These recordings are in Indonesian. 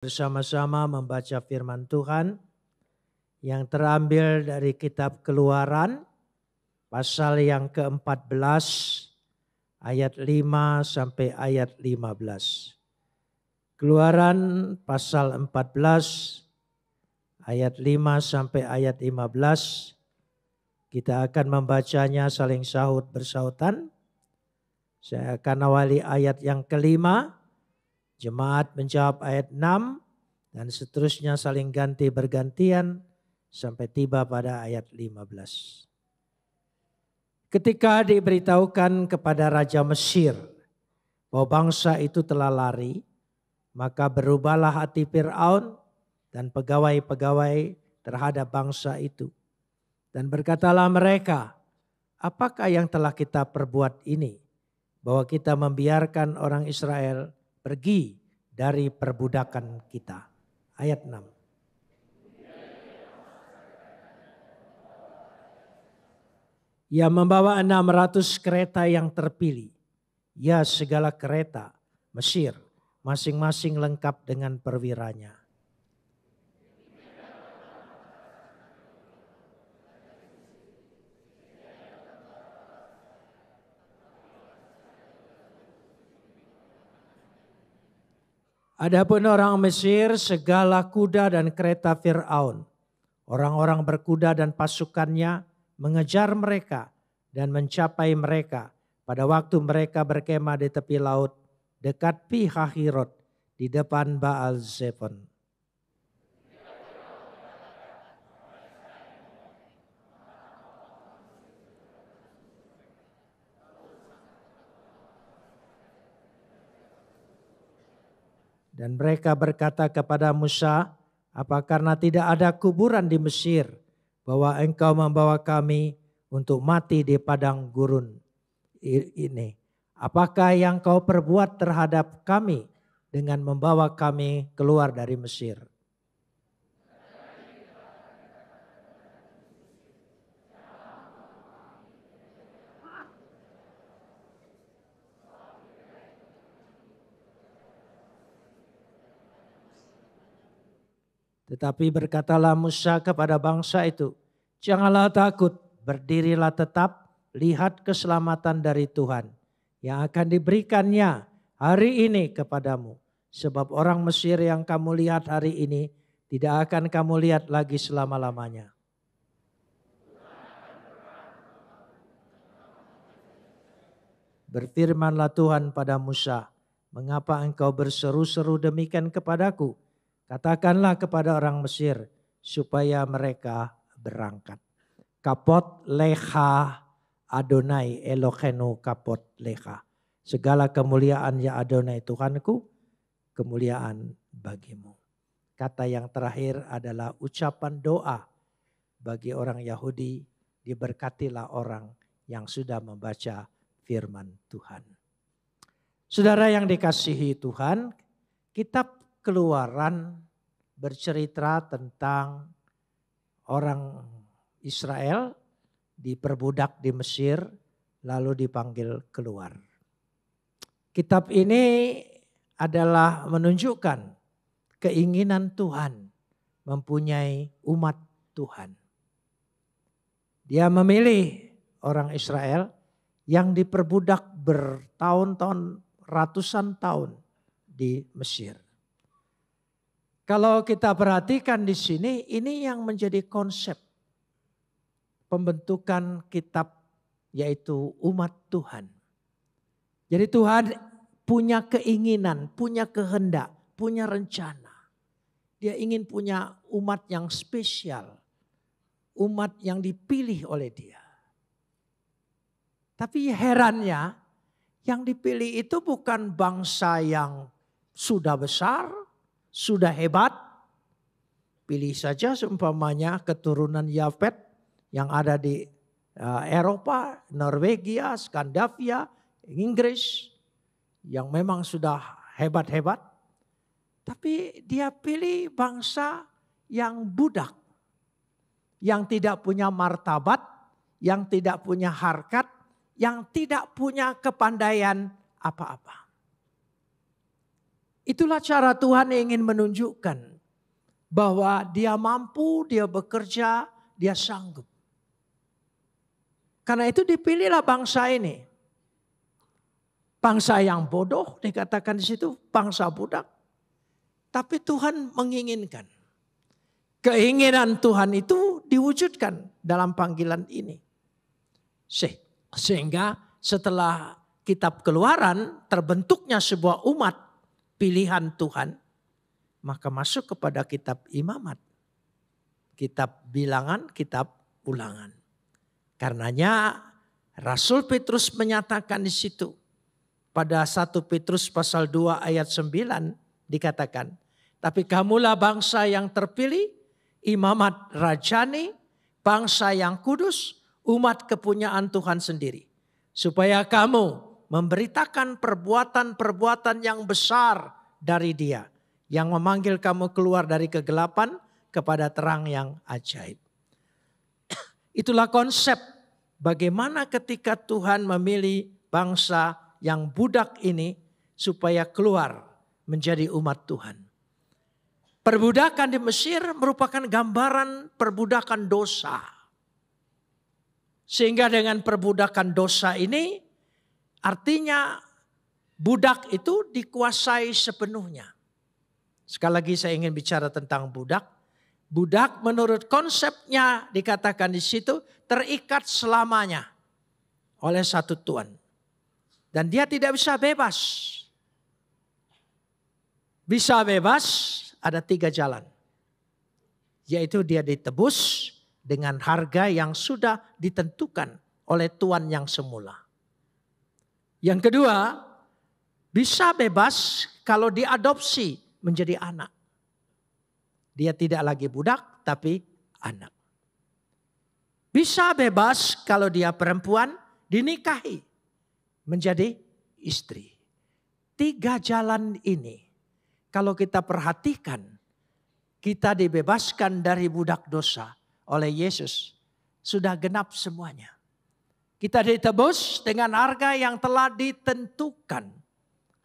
Bersama-sama membaca firman Tuhan yang terambil dari kitab Keluaran pasal yang ke-14 ayat 5 sampai ayat 15. Keluaran pasal 14 ayat 5 sampai ayat 15. Kita akan membacanya saling sahut bersautan. Saya akan awali ayat yang kelima. Jemaat menjawab ayat 6 dan seterusnya saling ganti bergantian sampai tiba pada ayat 15. Ketika diberitahukan kepada Raja Mesir bahwa bangsa itu telah lari, maka berubahlah hati Fir'aun dan pegawai-pegawai terhadap bangsa itu. Dan berkatalah mereka, apakah yang telah kita perbuat ini, bahwa kita membiarkan orang Israel pergi dari perbudakan kita. Ayat 6. Ia membawa 600 kereta yang terpilih. Ya, segala kereta Mesir, masing-masing lengkap dengan perwiranya. Adapun orang Mesir, segala kuda dan kereta Fir'aun, orang-orang berkuda dan pasukannya mengejar mereka dan mencapai mereka pada waktu mereka berkemah di tepi laut dekat Pi-hahirot di depan Baal Zephon. Dan mereka berkata kepada Musa, apa karena tidak ada kuburan di Mesir, bahwa engkau membawa kami untuk mati di padang gurun ini? Apakah yang kau perbuat terhadap kami dengan membawa kami keluar dari Mesir? Tetapi berkatalah Musa kepada bangsa itu, janganlah takut, berdirilah tetap, lihat keselamatan dari Tuhan yang akan diberikannya hari ini kepadamu. Sebab orang Mesir yang kamu lihat hari ini tidak akan kamu lihat lagi selama-lamanya. Berfirmanlah Tuhan pada Musa, mengapa engkau berseru-seru demikian kepadaku? Katakanlah kepada orang Mesir supaya mereka berangkat. Kapot leha Adonai Elohenu kapot leha. Segala kemuliaan ya Adonai Tuhanku, kemuliaan bagimu. Kata yang terakhir adalah ucapan doa bagi orang Yahudi, diberkatilah orang yang sudah membaca firman Tuhan. Saudara yang dikasihi Tuhan, kitab Keluaran bercerita tentang orang Israel diperbudak di Mesir lalu dipanggil keluar. Kitab ini adalah menunjukkan keinginan Tuhan mempunyai umat Tuhan. Dia memilih orang Israel yang diperbudak bertahun-tahun, ratusan tahun di Mesir. Kalau kita perhatikan di sini, ini yang menjadi konsep pembentukan kitab, yaitu umat Tuhan. Jadi Tuhan punya keinginan, punya kehendak, punya rencana. Dia ingin punya umat yang spesial, umat yang dipilih oleh Dia. Tapi herannya, yang dipilih itu bukan bangsa yang sudah besar, sudah hebat. Pilih saja seumpamanya keturunan Yafet yang ada di Eropa, Norwegia, Skandinavia, Inggris, yang memang sudah hebat-hebat. Tapi dia pilih bangsa yang budak, yang tidak punya martabat, yang tidak punya harkat, yang tidak punya kepandaian apa-apa. Itulah cara Tuhan ingin menunjukkan bahwa Dia mampu, Dia bekerja, Dia sanggup. Karena itu dipilihlah bangsa ini. Bangsa yang bodoh dikatakan di situ, bangsa budak. Tapi Tuhan menginginkan. Keinginan Tuhan itu diwujudkan dalam panggilan ini. Sehingga setelah kitab Keluaran terbentuknya sebuah umat pilihan Tuhan. Maka masuk kepada kitab Imamat. Kitab Bilangan, kitab Ulangan. Karenanya Rasul Petrus menyatakan di situ. Pada 1 Petrus pasal 2 ayat 9 dikatakan. Tapi kamulah bangsa yang terpilih, imamat rajani, bangsa yang kudus, umat kepunyaan Tuhan sendiri. Supaya kamu memberitakan perbuatan-perbuatan yang besar dari Dia. Yang memanggil kamu keluar dari kegelapan kepada terang yang ajaib. Itulah konsep bagaimana ketika Tuhan memilih bangsa yang budak ini supaya keluar menjadi umat Tuhan. Perbudakan di Mesir merupakan gambaran perbudakan dosa. Sehingga dengan perbudakan dosa ini artinya budak itu dikuasai sepenuhnya. Sekali lagi saya ingin bicara tentang budak. Budak menurut konsepnya dikatakan di situ terikat selamanya oleh satu tuan. Dan dia tidak bisa bebas. Bisa bebas ada 3 jalan. Yaitu dia ditebus dengan harga yang sudah ditentukan oleh tuan yang semula. Yang kedua, bisa bebas kalau diadopsi menjadi anak. Dia tidak lagi budak tapi anak. Bisa bebas kalau dia perempuan dinikahi menjadi istri. 3 jalan ini kalau kita perhatikan kita dibebaskan dari budak dosa oleh Yesus. Sudah genap semuanya. Kita ditebus dengan harga yang telah ditentukan.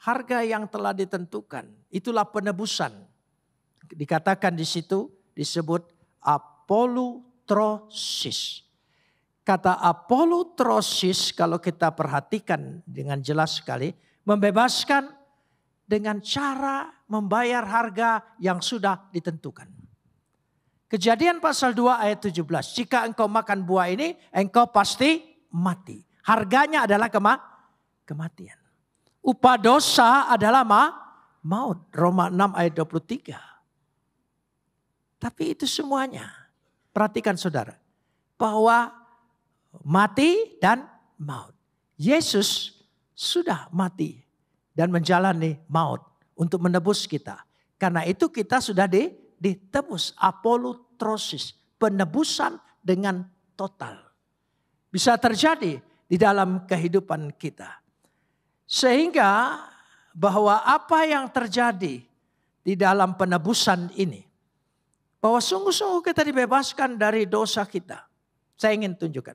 Harga yang telah ditentukan. Itulah penebusan. Dikatakan di situ disebut apolutrosis. Kata apolutrosis kalau kita perhatikan dengan jelas sekali. Membebaskan dengan cara membayar harga yang sudah ditentukan. Kejadian pasal 2 ayat 17. Jika engkau makan buah ini engkau pasti mati. Harganya adalah kematian. Upah dosa adalah maut. Roma 6 ayat 23. Tapi itu semuanya. Perhatikan saudara. Bahwa mati dan maut. Yesus sudah mati dan menjalani maut untuk menebus kita. Karena itu kita sudah ditebus. Apolutrosis. Penebusan dengan total. Bisa terjadi di dalam kehidupan kita. Sehingga bahwa apa yang terjadi di dalam penebusan ini. Bahwa sungguh-sungguh kita dibebaskan dari dosa kita. Saya ingin tunjukkan.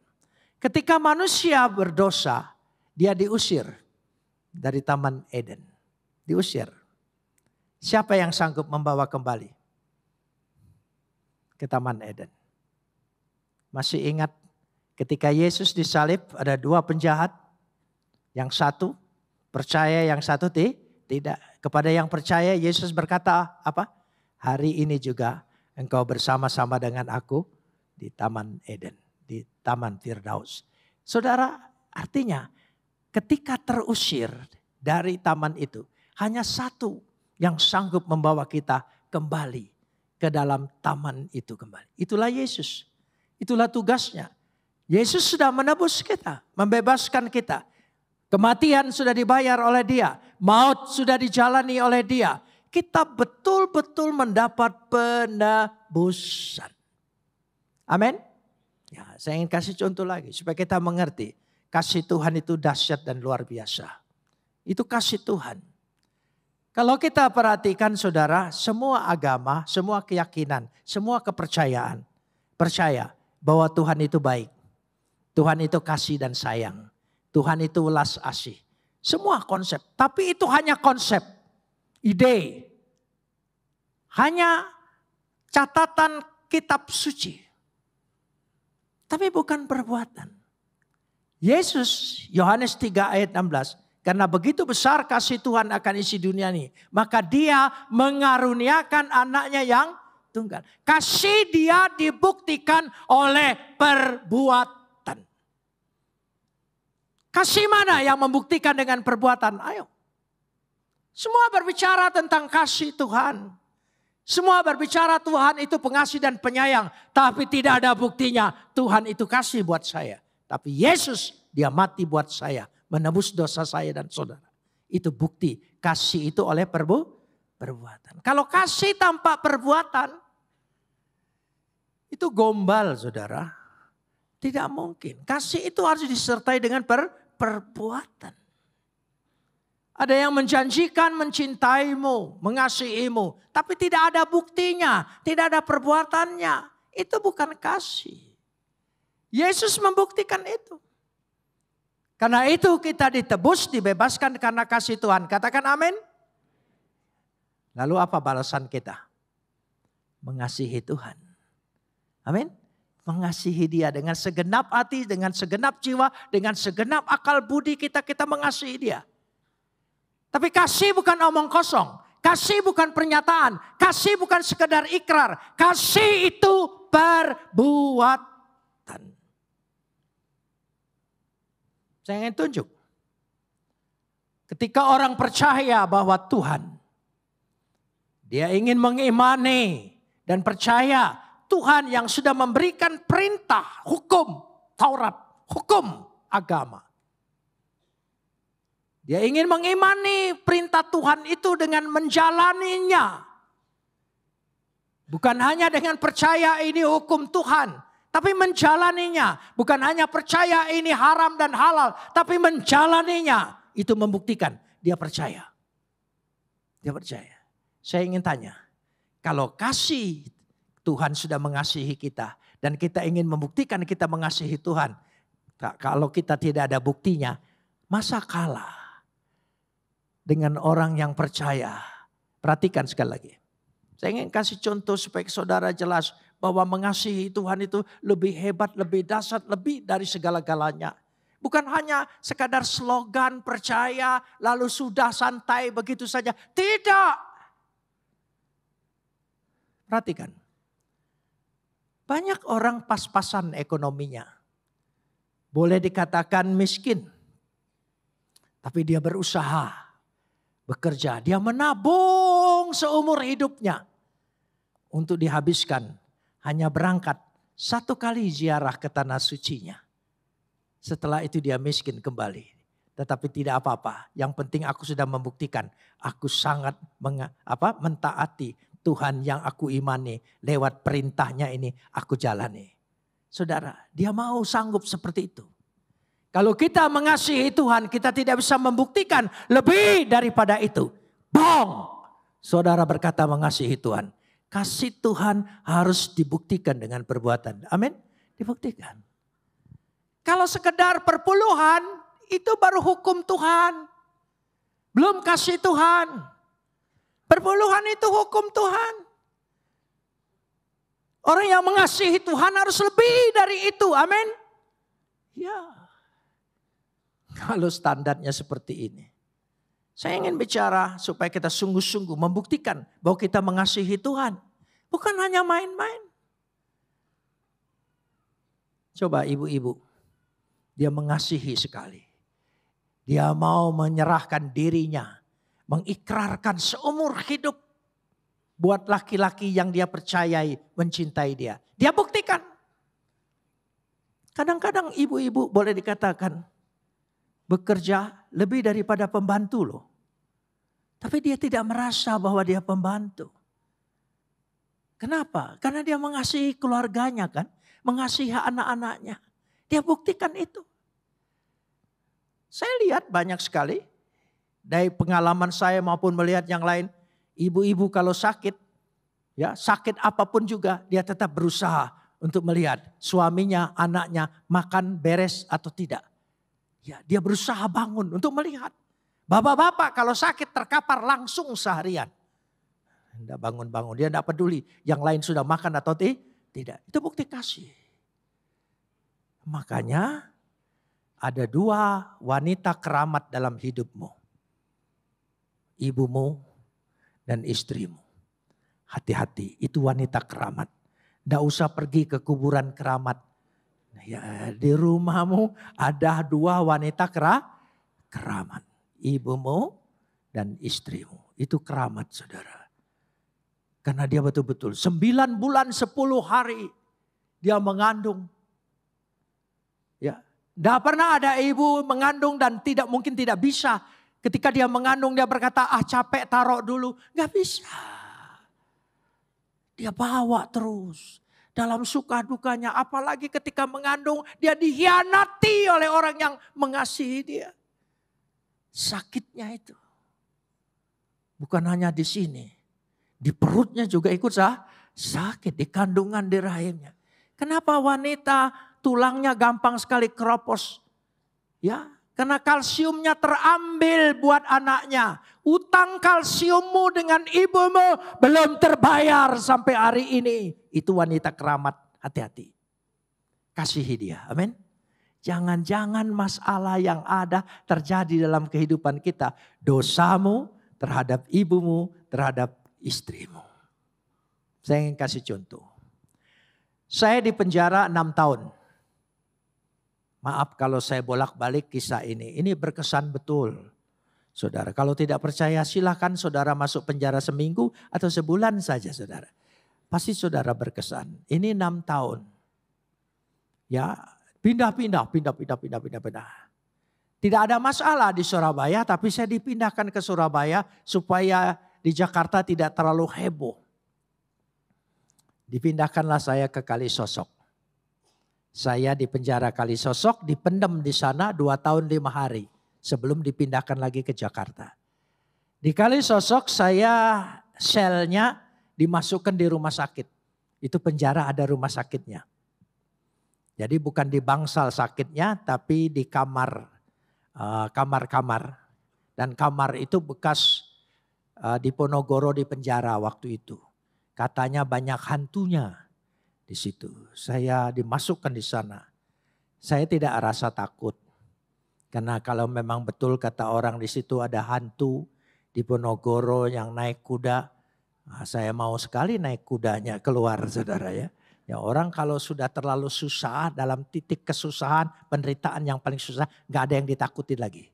Ketika manusia berdosa, dia diusir dari Taman Eden. Diusir. Siapa yang sanggup membawa kembali ke Taman Eden? Masih ingat ketika Yesus disalib ada 2 penjahat. Yang satu percaya, yang satu tidak. Kepada yang percaya Yesus berkata apa? Hari ini juga engkau bersama-sama dengan aku di Taman Eden. Di Taman Firdaus. Saudara, artinya ketika terusir dari taman itu. Hanya satu yang sanggup membawa kita kembali ke dalam taman itu kembali. Itulah Yesus. Itulah tugasnya. Yesus sudah menebus kita. Membebaskan kita. Kematian sudah dibayar oleh Dia. Maut sudah dijalani oleh Dia. Kita betul-betul mendapat penebusan. Amin. Ya, saya ingin kasih contoh lagi supaya kita mengerti. Kasih Tuhan itu dahsyat dan luar biasa. Itu kasih Tuhan. Kalau kita perhatikan saudara, semua agama, semua keyakinan, semua kepercayaan. Percaya bahwa Tuhan itu baik. Tuhan itu kasih dan sayang. Tuhan itu welas asih. Semua konsep. Tapi itu hanya konsep. ide, hanya catatan kitab suci. Tapi bukan perbuatan. Yesus, Yohanes 3 ayat 16. Karena begitu besar kasih Tuhan akan isi dunia ini. Maka dia mengaruniakan anaknya yang tunggal. Kasih dia dibuktikan oleh perbuatan. Kasih mana yang membuktikan dengan perbuatan? Ayo. Semua berbicara tentang kasih Tuhan. Semua berbicara Tuhan itu pengasih dan penyayang. Tapi tidak ada buktinya Tuhan itu kasih buat saya. Tapi Yesus dia mati buat saya. Menebus dosa saya dan saudara. Itu bukti kasih itu oleh perbuatan. Kalau kasih tanpa perbuatan. Itu gombal saudara. Tidak mungkin. Kasih itu harus disertai dengan perbuatan. Ada yang menjanjikan mencintaimu, mengasihimu. Tapi tidak ada buktinya, tidak ada perbuatannya. Itu bukan kasih. Yesus membuktikan itu. Karena itu kita ditebus, dibebaskan karena kasih Tuhan. Katakan amin. Lalu apa balasan kita? Mengasihi Tuhan. Amin. Mengasihi dia dengan segenap hati, dengan segenap jiwa, dengan segenap akal budi kita mengasihi dia. Tapi kasih bukan omong kosong. Kasih bukan pernyataan. Kasih bukan sekedar ikrar. Kasih itu perbuatan. Saya ingin tunjuk. Ketika orang percaya bahwa Tuhan. Dia ingin mengimani dan percaya Tuhan yang sudah memberikan perintah, hukum, Taurat, hukum agama. Dia ingin mengimani perintah Tuhan itu dengan menjalaninya. Bukan hanya dengan percaya ini hukum Tuhan. Tapi menjalaninya. Bukan hanya percaya ini haram dan halal. Tapi menjalaninya. Itu membuktikan dia percaya. Dia percaya. Saya ingin tanya. Kalau kasih Tuhan sudah mengasihi kita. Dan kita ingin membuktikan kita mengasihi Tuhan. Kalau kita tidak ada buktinya. Masa kalah dengan orang yang percaya. Perhatikan sekali lagi. Saya ingin kasih contoh supaya saudara jelas bahwa mengasihi Tuhan itu lebih hebat, lebih dahsyat, lebih dari segala-galanya. Bukan hanya sekadar slogan percaya lalu sudah santai begitu saja. Tidak. Perhatikan. Banyak orang pas-pasan ekonominya. Boleh dikatakan miskin. Tapi dia berusaha. Bekerja. Dia menabung seumur hidupnya. Untuk dihabiskan. Hanya berangkat 1 kali ziarah ke tanah sucinya. Setelah itu dia miskin kembali. Tetapi tidak apa-apa. Yang penting aku sudah membuktikan. Aku sangat mentaati Tuhan yang aku imani. Lewat perintahnya ini aku jalani. Saudara, dia mau sanggup seperti itu. Kalau kita mengasihi Tuhan, kita tidak bisa membuktikan lebih daripada itu. Bohong. Saudara berkata mengasihi Tuhan. Kasih Tuhan harus dibuktikan dengan perbuatan. Amin. Dibuktikan. Kalau sekedar perpuluhan, itu baru hukum Tuhan. Belum kasih Tuhan. Perpuluhan itu hukum Tuhan. Orang yang mengasihi Tuhan harus lebih dari itu. Amin. Ya. Kalau standarnya seperti ini. Saya ingin bicara supaya kita sungguh-sungguh membuktikan bahwa kita mengasihi Tuhan. Bukan hanya main-main. Coba ibu-ibu. Dia mengasihi sekali. Dia mau menyerahkan dirinya. Mengikrarkan seumur hidup. Buat laki-laki yang dia percayai mencintai dia. Dia buktikan. Kadang-kadang ibu-ibu boleh dikatakan. Bekerja lebih daripada pembantu loh. Tapi dia tidak merasa bahwa dia pembantu. Kenapa? Karena dia mengasihi keluarganya kan. Mengasihi anak-anaknya. Dia buktikan itu. Saya lihat banyak sekali. Dari pengalaman saya maupun melihat yang lain. Ibu-ibu kalau sakit. Ya, sakit apapun juga dia tetap berusaha untuk melihat. Suaminya, anaknya makan beres atau tidak. Ya, dia berusaha bangun untuk melihat. Bapak-bapak kalau sakit terkapar langsung seharian. Tidak bangun-bangun, dia tidak peduli yang lain sudah makan atau tidak. Itu bukti kasih. Makanya ada dua wanita keramat dalam hidupmu. Ibumu dan istrimu. Hati-hati, itu wanita keramat. Tidak usah pergi ke kuburan keramat. Ya, di rumahmu ada dua wanita keramat. Ibumu dan istrimu. Itu keramat, saudara. Karena dia betul-betul 9 bulan 10 hari dia mengandung. Ya, tidak pernah ada ibu mengandung dan mungkin tidak bisa. Ketika dia mengandung dia berkata, capek taruh dulu. Gak bisa. Dia bawa terus. Dalam suka dukanya, apalagi ketika mengandung dia dikhianati oleh orang yang mengasihi dia. Sakitnya itu. Bukan hanya di sini. Di perutnya juga ikut sakit, di kandungan, di rahimnya. Kenapa wanita tulangnya gampang sekali keropos? Ya, karena kalsiumnya terambil buat anaknya. Utang kalsiummu dengan ibumu belum terbayar sampai hari ini. Itu wanita keramat, hati-hati. Kasihi dia, amin. Jangan-jangan masalah yang ada terjadi dalam kehidupan kita. Dosamu terhadap ibumu, terhadap istrimu. Saya ingin kasih contoh. Saya di penjara 6 tahun. Maaf kalau saya bolak-balik kisah ini. Ini berkesan betul. Saudara, kalau tidak percaya silahkan saudara masuk penjara seminggu atau sebulan saja saudara. Pasti saudara berkesan. Ini 6 tahun. Ya, pindah-pindah. Tidak ada masalah di Surabaya, tapi saya dipindahkan ke Surabaya supaya di Jakarta tidak terlalu heboh. Dipindahkanlah saya ke Kalisosok. Saya di penjara Kalisosok, dipendam di sana 2 tahun 5 hari. Sebelum dipindahkan lagi ke Jakarta. Di Kalisosok saya selnya dimasukkan di rumah sakit. Itu penjara ada rumah sakitnya. Jadi bukan di bangsal sakitnya, tapi di kamar-kamar. Dan kamar itu bekas di Ponorogo di penjara waktu itu. Katanya banyak hantunya di situ. Saya dimasukkan di sana. Saya tidak rasa takut. Karena kalau memang betul kata orang di situ ada hantu di Ponorogo yang naik kuda. Saya mau sekali naik kudanya keluar saudara ya. Ya orang kalau sudah terlalu susah dalam titik kesusahan, penderitaan yang paling susah, gak ada yang ditakuti lagi.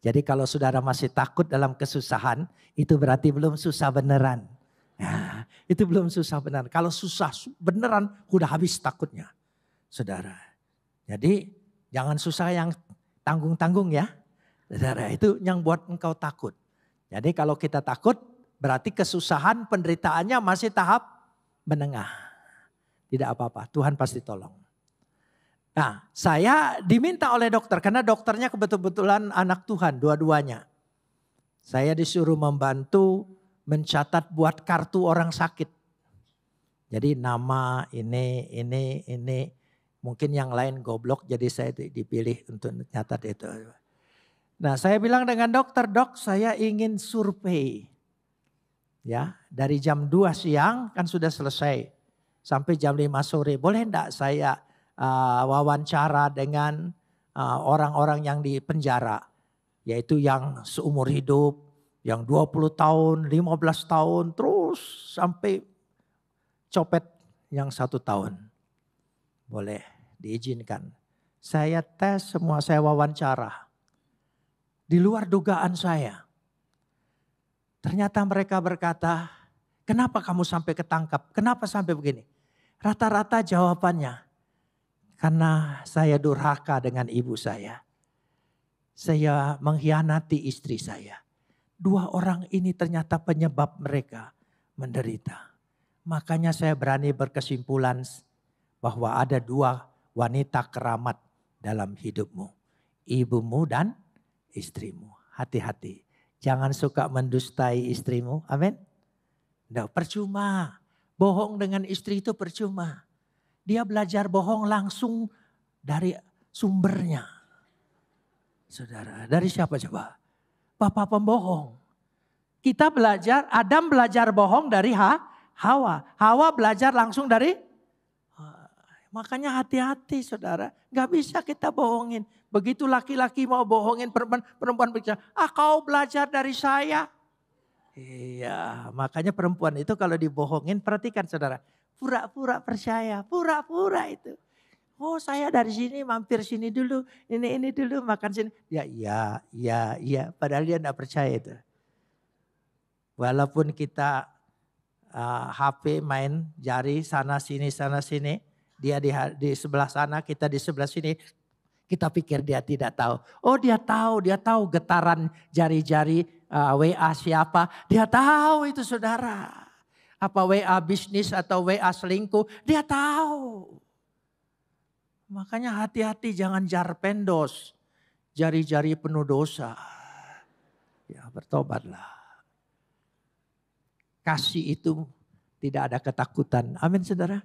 Jadi kalau saudara masih takut dalam kesusahan, itu berarti belum susah beneran. Nah, itu belum susah beneran. Kalau susah beneran, udah habis takutnya. Saudara. Jadi jangan susah yang tanggung-tanggung ya. Saudara, itu yang buat engkau takut. Jadi kalau kita takut, berarti kesusahan penderitaannya masih tahap menengah. Tidak apa-apa, Tuhan pasti tolong. Nah, saya diminta oleh dokter karena dokternya kebetulan anak Tuhan dua-duanya. Saya disuruh membantu mencatat buat kartu orang sakit. Jadi nama ini. Mungkin yang lain goblok jadi saya dipilih untuk nyatat itu. Nah, saya bilang dengan dokter, "Dok, saya ingin survei." Ya, dari jam 2 siang kan sudah selesai sampai jam 5 sore. Boleh enggak saya wawancara dengan orang-orang yang di penjara, yaitu yang seumur hidup, yang 20 tahun, 15 tahun, terus sampai copet yang 1 tahun. Boleh diizinkan. Saya tes semua, saya wawancara. Di luar dugaan saya. Ternyata mereka berkata, "Kenapa kamu sampai ketangkap? Kenapa sampai begini?" Rata-rata jawabannya, "Karena saya durhaka dengan ibu saya. Saya mengkhianati istri saya. 2 orang ini ternyata penyebab mereka menderita. Makanya saya berani berkesimpulan bahwa ada 2 wanita keramat dalam hidupmu. Ibumu dan istrimu." Hati-hati. Jangan suka mendustai istrimu. Amin. Nggak, percuma. Bohong dengan istri itu percuma. Dia belajar bohong langsung dari sumbernya. Saudara, dari siapa coba? bapak pembohong. Kita belajar, Adam belajar bohong dari Hawa. Hawa belajar langsung dari, makanya hati-hati saudara. Gak bisa kita bohongin. Begitu laki-laki mau bohongin perempuan bicara, kau belajar dari saya. Iya, makanya perempuan itu kalau dibohongin, perhatikan saudara. Pura-pura percaya, pura-pura itu. Oh saya dari sini mampir sini dulu, ini dulu makan sini. Ya iya, padahal dia enggak percaya itu. Walaupun kita HP main jari sana sini, dia di sebelah sana, kita di sebelah sini. Kita pikir dia tidak tahu. Oh dia tahu getaran jari-jari WA siapa. Dia tahu itu saudara. Apa WA bisnis atau WA selingkuh, dia tahu. Makanya hati-hati jangan jarpendos. Jari-jari penuh dosa. Ya bertobatlah. Kasih itu tidak ada ketakutan. Amin saudara.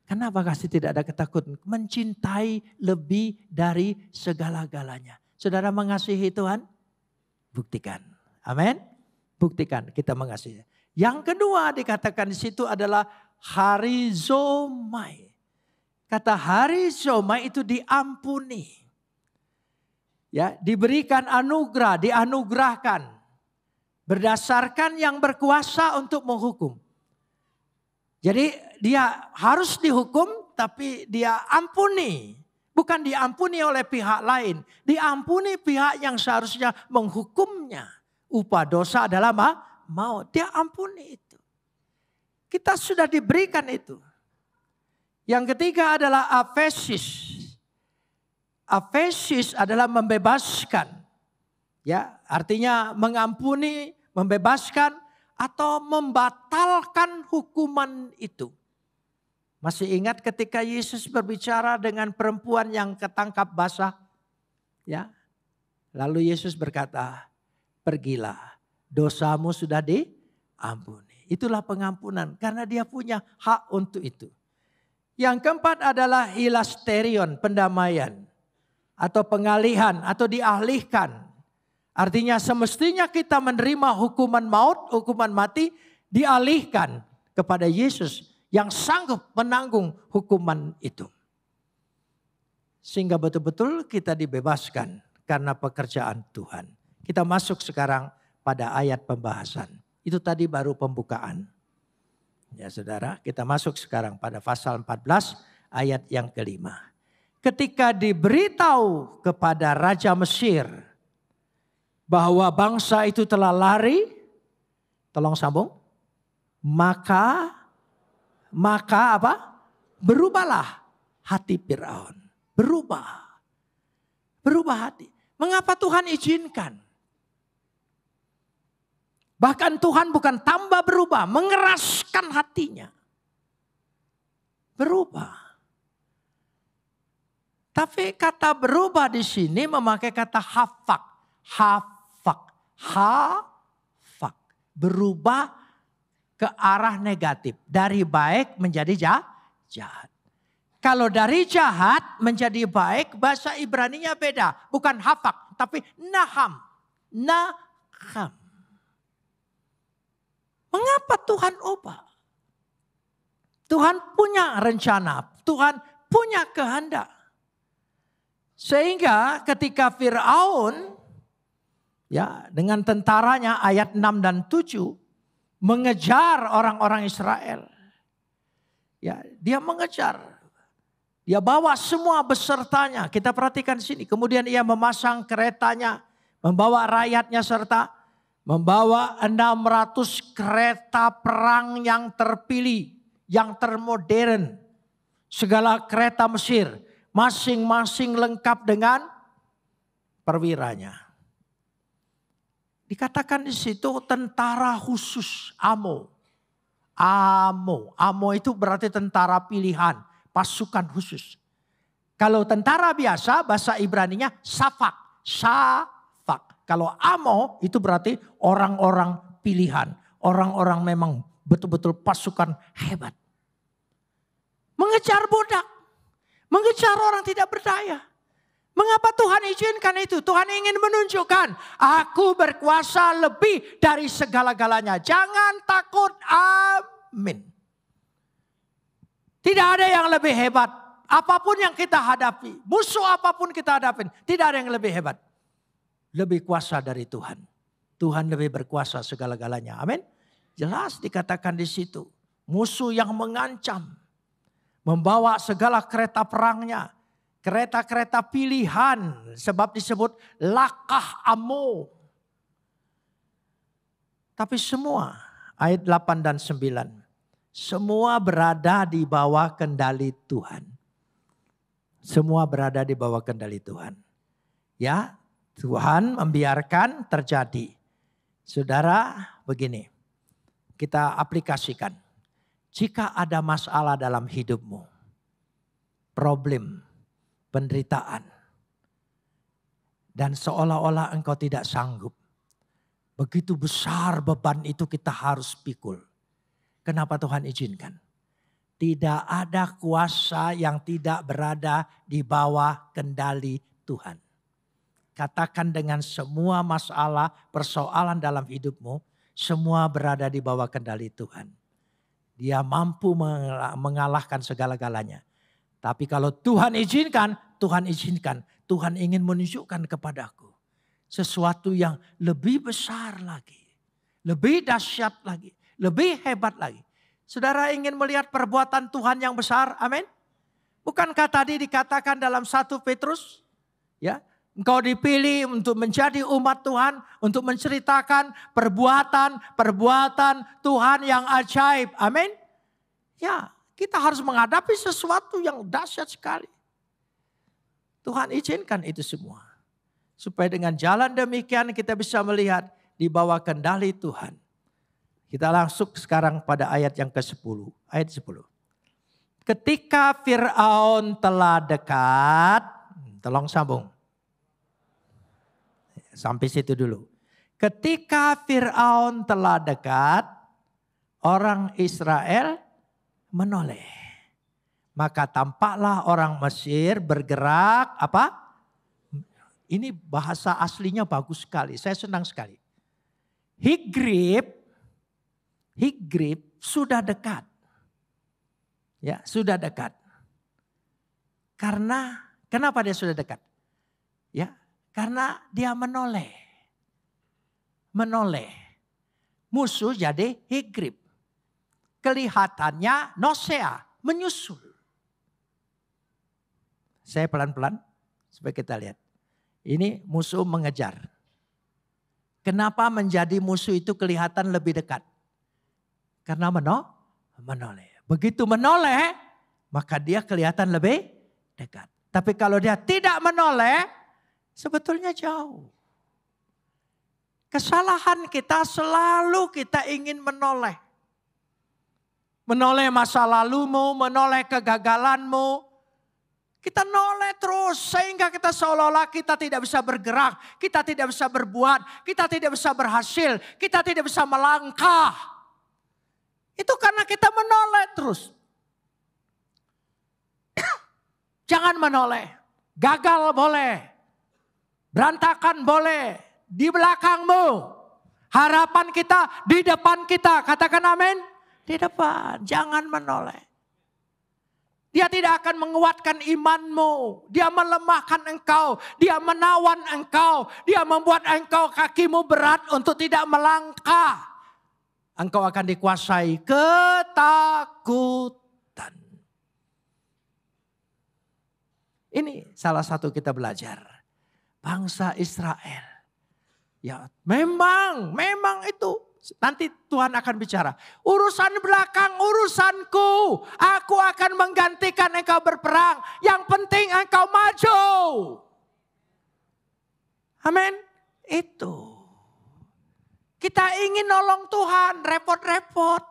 Kenapa kasih tidak ada ketakutan? Mencintai lebih dari segala-galanya. Saudara mengasihi Tuhan? Buktikan. Amin. Buktikan kita mengasihi. Yang kedua dikatakan di situ adalah harizomai. Kata harizomai itu diampuni. Ya, diberikan anugerah, dianugerahkan. Berdasarkan yang berkuasa untuk menghukum. Jadi dia harus dihukum tapi dia ampuni. Bukan diampuni oleh pihak lain. Diampuni pihak yang seharusnya menghukumnya. Upah dosa adalah maut. Dia ampuni itu. Kita sudah diberikan itu. Yang ketiga adalah aphesis. Aphesis adalah membebaskan. Ya, artinya mengampuni, membebaskan atau membatalkan hukuman itu. Masih ingat ketika Yesus berbicara dengan perempuan yang ketangkap basah? Ya. Lalu Yesus berkata, "Pergilah, dosamu sudah diampuni." Itulah pengampunan karena dia punya hak untuk itu. Yang keempat adalah hilasterion, pendamaian atau pengalihan atau dialihkan. Artinya semestinya kita menerima hukuman maut, hukuman mati dialihkan kepada Yesus yang sanggup menanggung hukuman itu. Sehingga betul-betul kita dibebaskan karena pekerjaan Tuhan. Kita masuk sekarang pada ayat pembahasan. Itu tadi baru pembukaan. Ya saudara, kita masuk sekarang pada pasal 14 ayat yang kelima. Ketika diberitahu kepada Raja Mesir bahwa bangsa itu telah lari, tolong sambung, maka apa? Berubahlah hati Firaun. Berubah hati. Mengapa Tuhan izinkan? Bahkan Tuhan bukan tambah berubah, mengeraskan hatinya. Berubah. Tapi kata berubah di sini memakai kata hafak. Hafak. Berubah ke arah negatif. Dari baik menjadi jahat. Kalau dari jahat menjadi baik, bahasa Ibraninya beda. Bukan hafak, tapi naham. Mengapa Tuhan ubah? Tuhan punya rencana. Tuhan punya kehendak. Sehingga ketika Firaun ya dengan tentaranya ayat 6 dan 7 mengejar orang-orang Israel. Ya, dia mengejar. Dia bawa semua besertanya. Kita perhatikan di sini. Kemudian ia memasang keretanya, membawa rakyatnya serta membawa 600 kereta perang yang terpilih, yang termodern. Segala kereta Mesir, masing-masing lengkap dengan perwiranya. Dikatakan di situ tentara khusus Amo. Amo itu berarti tentara pilihan, pasukan khusus. Kalau tentara biasa bahasa Ibraninya Safak. Kalau Amo itu berarti orang-orang pilihan. Orang-orang memang betul-betul pasukan hebat. Mengejar budak. Mengejar orang tidak berdaya. Mengapa Tuhan izinkan itu? Tuhan ingin menunjukkan, aku berkuasa lebih dari segala-galanya. Jangan takut, amin. Tidak ada yang lebih hebat. Apapun yang kita hadapi, musuh apapun kita hadapin, tidak ada yang lebih hebat. Lebih kuasa dari Tuhan. Tuhan lebih berkuasa segala-galanya. Amin. Jelas dikatakan di situ. Musuh yang mengancam. Membawa segala kereta perangnya. Kereta-kereta pilihan. Sebab disebut lakah amo. Tapi semua ayat 8 dan 9. Semua berada di bawah kendali Tuhan. Semua berada di bawah kendali Tuhan. Ya, Tuhan membiarkan terjadi. Saudara, begini. Kita aplikasikan. Jika ada masalah dalam hidupmu, problem, penderitaan, dan seolah-olah engkau tidak sanggup. Begitu besar beban itu kita harus pikul. Kenapa Tuhan izinkan? Tidak ada kuasa yang tidak berada di bawah kendali Tuhan. Katakan dengan semua masalah, persoalan dalam hidupmu, semua berada di bawah kendali Tuhan. Dia mampu mengalahkan segala-galanya. Tapi kalau Tuhan izinkan, Tuhan izinkan. Tuhan ingin menunjukkan kepadaku sesuatu yang lebih besar lagi. Lebih dahsyat lagi. Lebih hebat lagi. Saudara ingin melihat perbuatan Tuhan yang besar? Amin. Bukankah tadi dikatakan dalam 1 Petrus? Ya, engkau dipilih untuk menjadi umat Tuhan. Untuk menceritakan perbuatan Tuhan yang ajaib. Amin. Ya, kita harus menghadapi sesuatu yang dahsyat sekali. Tuhan izinkan itu semua. Supaya dengan jalan demikian kita bisa melihat di bawah kendali Tuhan. Kita langsung sekarang pada ayat yang ke-10. Ayat 10. Ketika Fir'aun telah dekat. Tolong sambung. Sampai situ dulu. Ketika Fir'aun telah dekat. Orang Israel menoleh. Maka tampaklah orang Mesir bergerak apa? Ini bahasa aslinya bagus sekali. Saya senang sekali. Higrib sudah dekat. Ya, sudah dekat. Kenapa dia sudah dekat? Ya, karena dia menoleh. Menoleh. Musuh jadi Higrib. Kelihatannya Nosea, menyusul. Saya pelan-pelan supaya kita lihat. Ini musuh mengejar. Kenapa menjadi musuh itu kelihatan lebih dekat? Karena menoleh. Begitu menoleh, maka dia kelihatan lebih dekat. Tapi kalau dia tidak menoleh, sebetulnya jauh. Kesalahan kita selalu kita ingin menoleh. Menoleh masa lalumu, menoleh kegagalanmu. Kita noleh terus sehingga kita seolah-olah kita tidak bisa bergerak. Kita tidak bisa berbuat. Kita tidak bisa berhasil. Kita tidak bisa melangkah. Itu karena kita menoleh terus. Jangan menoleh. Gagal boleh. Berantakan boleh. Di belakangmu. Harapan kita di depan kita. Katakan amin. Di depan. Jangan menoleh. Dia tidak akan menguatkan imanmu. Dia melemahkan engkau. Dia menawan engkau. Dia membuat engkau kakimu berat untuk tidak melangkah. Engkau akan dikuasai ketakutan. Ini salah satu kita belajar. Bangsa Israel. Ya memang itu. Nanti Tuhan akan bicara. Urusan belakang urusanku. Aku akan menggantikan engkau berperang. Yang penting engkau maju. Amin. Itu. Kita ingin nolong Tuhan. Repot-repot.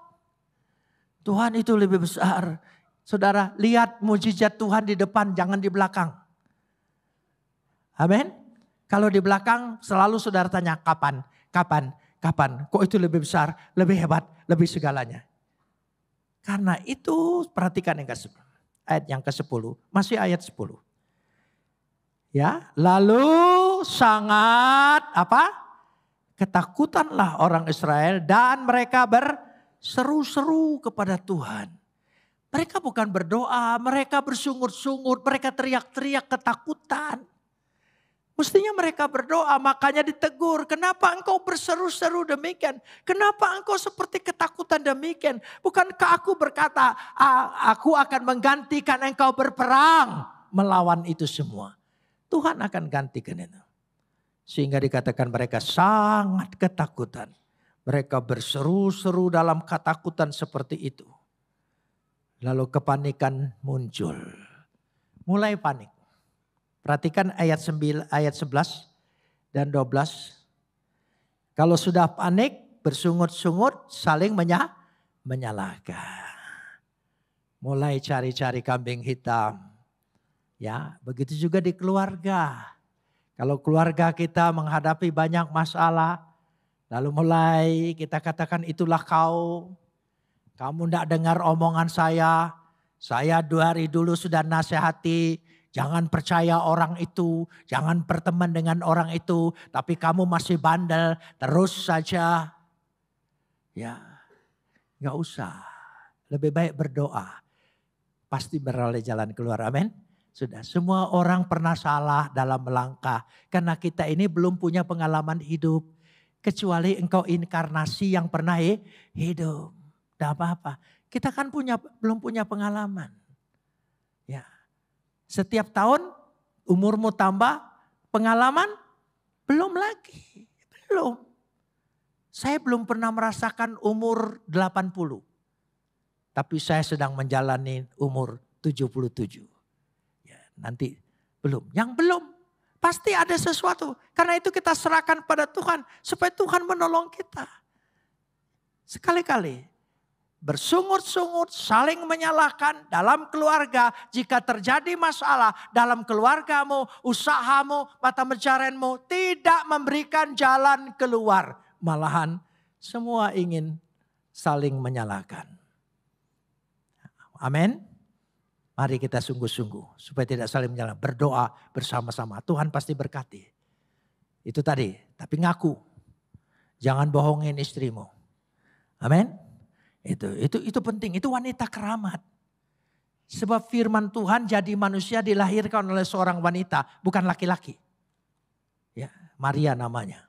Tuhan itu lebih besar. Saudara lihat mujizat Tuhan di depan. Jangan di belakang. Amin. Kalau di belakang selalu saudara tanya kapan. Kok itu lebih besar, lebih hebat, lebih segalanya. Karena itu perhatikan yang ayat yang ke-10. Masih ayat 10. Ya, lalu sangat ketakutanlah orang Israel dan mereka berseru-seru kepada Tuhan. Mereka bukan berdoa, mereka bersungut-sungut, mereka teriak-teriak ketakutan. Mestinya mereka berdoa, makanya ditegur. Kenapa engkau berseru-seru demikian? Kenapa engkau seperti ketakutan demikian? Bukankah aku berkata, aku akan menggantikan engkau berperang melawan itu semua. Tuhan akan gantikan itu. Sehingga dikatakan mereka sangat ketakutan. Mereka berseru-seru dalam ketakutan seperti itu. Lalu kepanikan muncul. Mulai panik. Perhatikan ayat 11 dan 12. Kalau sudah panik, bersungut-sungut, saling menyalahkan. Mulai cari-cari kambing hitam. Ya, begitu juga di keluarga. Kalau keluarga kita menghadapi banyak masalah, lalu mulai kita katakan itulah kau. Kamu tidak dengar omongan saya 2 hari dulu sudah nasihati. Jangan percaya orang itu, jangan berteman dengan orang itu. Tapi kamu masih bandel, terus saja. Ya, gak usah. Lebih baik berdoa. Pasti beroleh jalan keluar, amin. Sudah, semua orang pernah salah dalam melangkah. Karena kita ini belum punya pengalaman hidup. Kecuali engkau inkarnasi yang pernah hidup. Tidak apa-apa. Kita kan belum punya pengalaman. Ya. Setiap tahun umurmu tambah, pengalaman belum lagi. Belum. Saya belum pernah merasakan umur 80. Tapi saya sedang menjalani umur 77. Ya, nanti belum. Yang belum. Pasti ada sesuatu. Karena itu kita serahkan pada Tuhan. Supaya Tuhan menolong kita. Sekali-kali. Bersungut-sungut, saling menyalahkan dalam keluarga. Jika terjadi masalah dalam keluargamu, usahamu, mata pencarianmu tidak memberikan jalan keluar. Malahan semua ingin saling menyalahkan. Amin. Mari kita sungguh-sungguh supaya tidak saling menyalahkan. Berdoa bersama-sama. Tuhan pasti berkati. Itu tadi. Tapi ngaku. Jangan bohongin istrimu. Amin. Itu penting, itu wanita keramat. Sebab firman Tuhan jadi manusia dilahirkan oleh seorang wanita, bukan laki-laki. Ya, Maria namanya.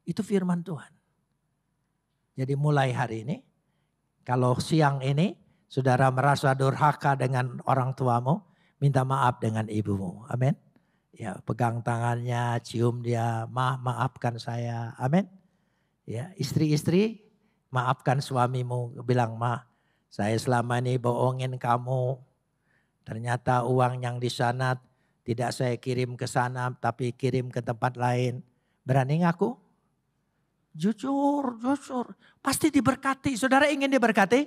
Itu firman Tuhan. Jadi mulai hari ini, kalau siang ini saudara merasa durhaka dengan orang tuamu, minta maaf dengan ibumu. Amin. Ya, pegang tangannya, cium dia, maafkan saya. Amin. Ya, istri-istri maafkan suamimu, bilang, saya selama ini bohongin kamu. Ternyata uang yang di sana tidak saya kirim ke sana, tapi kirim ke tempat lain. Berani ngaku? Jujur. Pasti diberkati. Saudara ingin diberkati?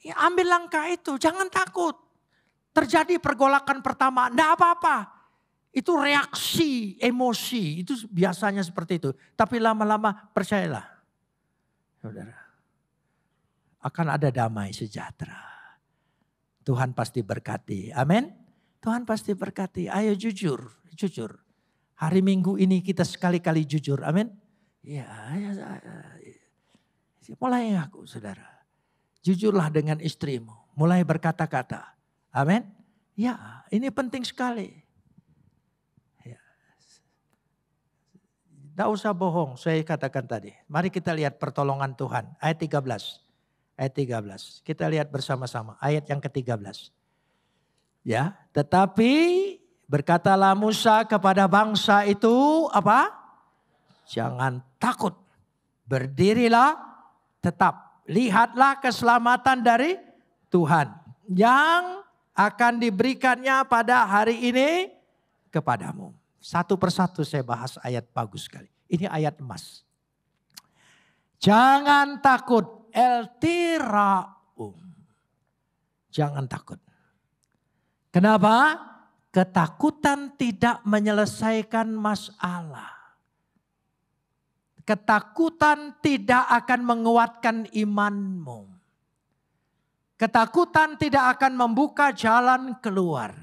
Ya, ambil langkah itu, jangan takut. Terjadi pergolakan pertama, enggak apa-apa. Itu reaksi, emosi, itu biasanya seperti itu. Tapi lama-lama percayalah. Saudara. Akan ada damai sejahtera. Tuhan pasti berkati. Amin. Tuhan pasti berkati. Ayo jujur. Hari Minggu ini kita sekali-kali jujur. Amin. Ya. Mulai aku saudara. Jujurlah dengan istrimu. Mulai berkata-kata. Amin. Ya, ini penting sekali. Ya. Tidak usah bohong, saya katakan tadi. Mari kita lihat pertolongan Tuhan. Ayat 13. Ayat 13. Kita lihat bersama-sama. Ayat yang ke-13. Ya, tetapi berkatalah Musa kepada bangsa itu apa? Jangan takut. Berdirilah tetap. Lihatlah keselamatan dari Tuhan. Yang akan diberikannya pada hari ini kepadamu. Satu persatu saya bahas ayat bagus sekali. Ini ayat emas. Jangan takut. Eltiraum. Jangan takut. Kenapa? Ketakutan tidak menyelesaikan masalah. Ketakutan tidak akan menguatkan imanmu. Ketakutan tidak akan membuka jalan keluar.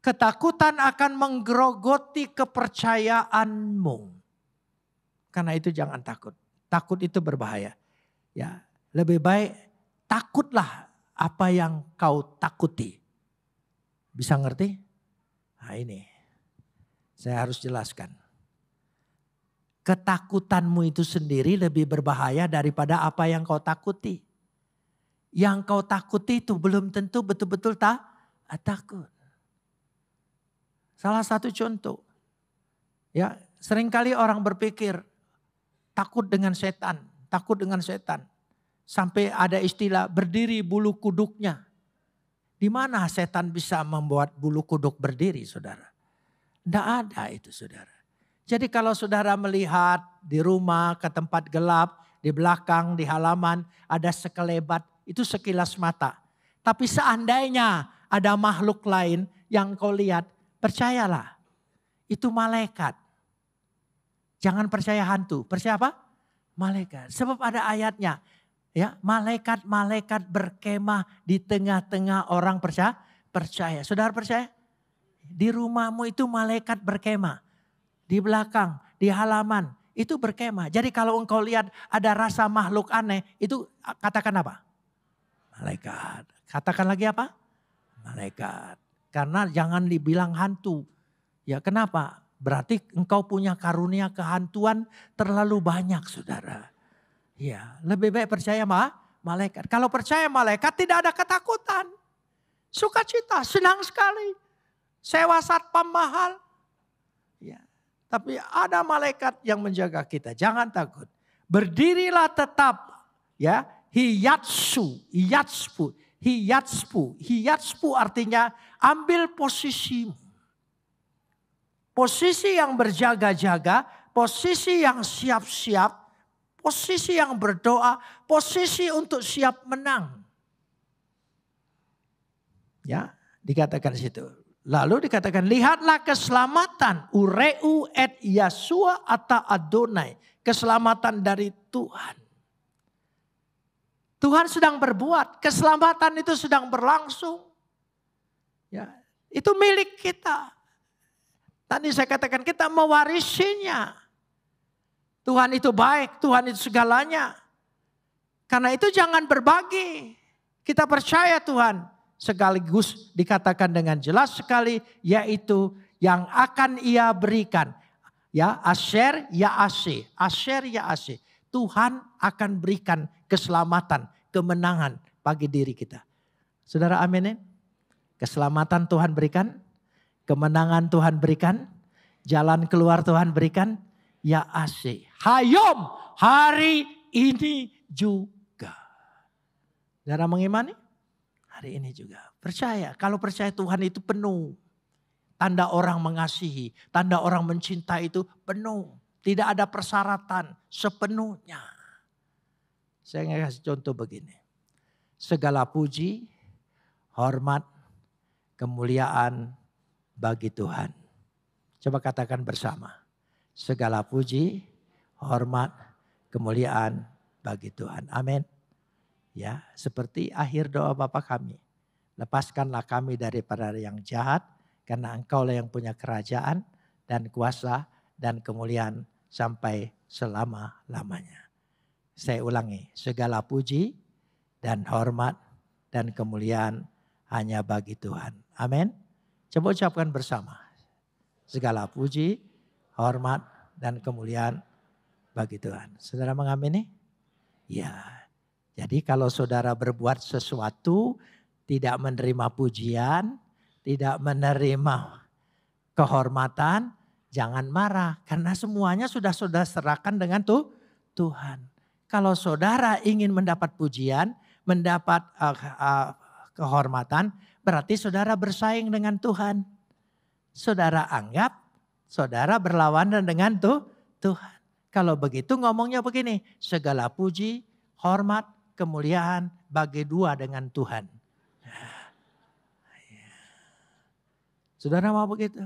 Ketakutan akan menggerogoti kepercayaanmu. Karena itu jangan takut. Takut itu berbahaya. Ya, lebih baik takutlah apa yang kau takuti. Bisa ngerti? Nah ini, saya harus jelaskan. Ketakutanmu itu sendiri lebih berbahaya daripada apa yang kau takuti. Yang kau takuti itu belum tentu betul-betul takut. Salah satu contoh, ya seringkali orang berpikir takut dengan setan, takut dengan setan. Sampai ada istilah berdiri bulu kuduknya. Di mana setan bisa membuat bulu kuduk berdiri, saudara? Tidak ada itu, saudara. Jadi kalau saudara melihat di rumah ke tempat gelap, di belakang, di halaman ada sekelebat, itu sekilas mata. Tapi seandainya ada makhluk lain yang kau lihat, percayalah, itu malaikat. Jangan percaya hantu, percaya apa? Malaikat. Sebab ada ayatnya, ya, malaikat-malaikat berkemah di tengah-tengah orang percaya. Saudara percaya? Di rumahmu itu malaikat berkemah. Di belakang, di halaman, itu berkemah. Jadi kalau engkau lihat ada rasa makhluk aneh, itu katakan apa? Malaikat. Katakan lagi apa? Malaikat. Karena jangan dibilang hantu. Ya kenapa? Berarti engkau punya karunia kehantuan terlalu banyak, saudara. Ya, lebih baik percaya malaikat. Kalau percaya malaikat tidak ada ketakutan. Sukacita, senang sekali. Sewa satpam mahal. Ya, tapi ada malaikat yang menjaga kita. Jangan takut. Berdirilah tetap. Ya, hiyatspu artinya ambil posisimu. Posisi yang berjaga-jaga, posisi yang siap-siap, posisi yang berdoa, posisi untuk siap menang. Ya, dikatakan situ. Lalu dikatakan, lihatlah keselamatan, ureu et Yasua ata Adonai, keselamatan dari Tuhan. Tuhan sedang berbuat, keselamatan itu sedang berlangsung. Ya, itu milik kita. Tadi saya katakan kita mewarisinya. Tuhan itu baik, Tuhan itu segalanya. Karena itu jangan berbagi. Kita percaya Tuhan. Sekaligus dikatakan dengan jelas sekali, yaitu yang akan Ia berikan. Ya, Asher ya Ase, Asher ya Ase. Tuhan akan berikan keselamatan, kemenangan bagi diri kita. Saudara, amin. Keselamatan Tuhan berikan, kemenangan Tuhan berikan, jalan keluar Tuhan berikan. Ya Ase, hayom hari ini juga. Saudara mengimani? Hari ini juga. Percaya, kalau percaya Tuhan itu penuh. Tanda orang mengasihi, tanda orang mencintai itu penuh. Tidak ada persyaratan, sepenuhnya. Saya ngasih contoh begini. Segala puji, hormat, kemuliaan bagi Tuhan. Coba katakan bersama. Segala puji, hormat, kemuliaan bagi Tuhan. Amin. Ya, seperti akhir doa Bapa kami. Lepaskanlah kami daripada yang jahat, karena Engkaulah yang punya kerajaan dan kuasa dan kemuliaan sampai selama-lamanya. Saya ulangi, segala puji dan hormat dan kemuliaan hanya bagi Tuhan. Amin. Coba ucapkan bersama. Segala puji, hormat dan kemuliaan bagi Tuhan. Saudara mengamini? Ya. Jadi kalau saudara berbuat sesuatu, tidak menerima pujian, tidak menerima kehormatan, jangan marah. Karena semuanya sudah saudara serahkan dengan Tuhan. Kalau saudara ingin mendapat pujian, mendapat kehormatan, berarti saudara bersaing dengan Tuhan. Saudara anggap, saudara berlawanan dengan Tuhan. Kalau begitu ngomongnya begini, segala puji, hormat, kemuliaan bagi dua dengan Tuhan. Saudara mau begitu?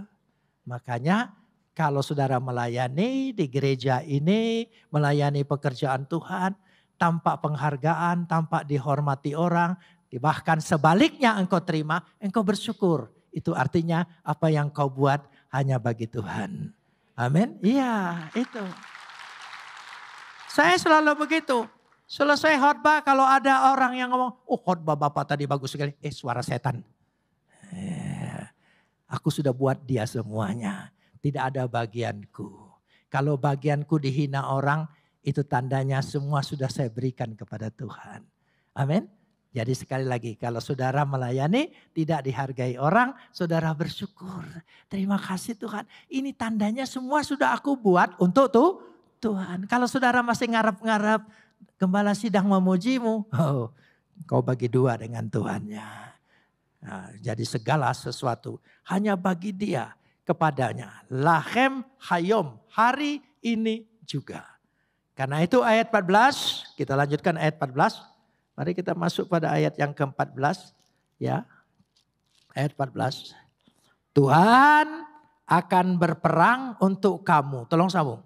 Makanya kalau saudara melayani di gereja ini, melayani pekerjaan Tuhan, tanpa penghargaan, tanpa dihormati orang, bahkan sebaliknya engkau terima, engkau bersyukur. Itu artinya apa yang kau buat hanya bagi Tuhan. Amin. Iya, itu. Saya selalu begitu. Selesai khotbah kalau ada orang yang ngomong, oh khotbah Bapak tadi bagus sekali. Suara setan. Aku sudah buat dia semuanya. Tidak ada bagianku. Kalau bagianku dihina orang, itu tandanya semua sudah saya berikan kepada Tuhan. Amin. Jadi sekali lagi, kalau saudara melayani tidak dihargai orang, saudara bersyukur. Terima kasih Tuhan. Ini tandanya semua sudah aku buat untuk Tuhan. Kalau saudara masih ngarep-ngarep, gembala sidang memujimu, oh, kau bagi dua dengan Tuhannya. Nah, jadi segala sesuatu hanya bagi dia, kepadanya. Lahem hayom, hari ini juga. Karena itu ayat 14, kita lanjutkan ayat 14. Mari kita masuk pada ayat yang ke-14. Ya, ayat 14. Tuhan akan berperang untuk kamu. Tolong sambung.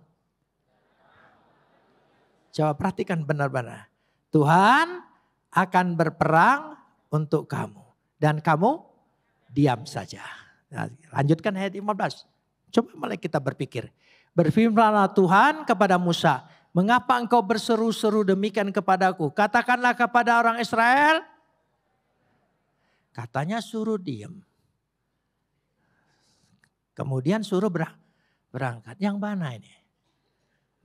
Coba perhatikan benar-benar. Tuhan akan berperang untuk kamu. Dan kamu diam saja. Nah, lanjutkan ayat 15. Coba mulai kita berpikir. Berfirmanlah Tuhan kepada Musa. Mengapa engkau berseru-seru demikian kepadaku? Katakanlah kepada orang Israel. Katanya suruh diam. Kemudian suruh berangkat. Yang mana ini?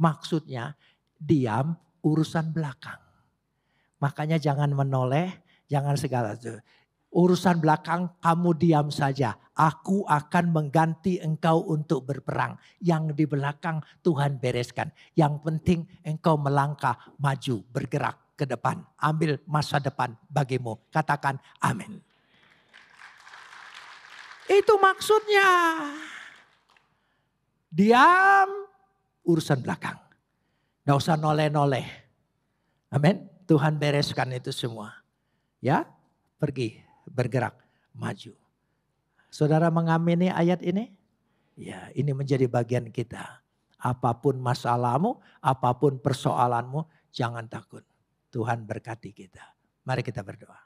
Maksudnya diam urusan belakang. Makanya jangan menoleh, jangan segala itu. Urusan belakang kamu diam saja. Aku akan mengganti engkau untuk berperang. Yang di belakang Tuhan bereskan. Yang penting engkau melangkah maju, bergerak ke depan. Ambil masa depan bagimu. Katakan amin. Itu maksudnya. Diam urusan belakang. Tidak usah noleh-noleh. Amin. Tuhan bereskan itu semua. Ya, pergi. Bergerak, maju. Saudara mengamini ayat ini? Ya, ini menjadi bagian kita. Apapun masalahmu, apapun persoalanmu, jangan takut. Tuhan berkati kita. Mari kita berdoa.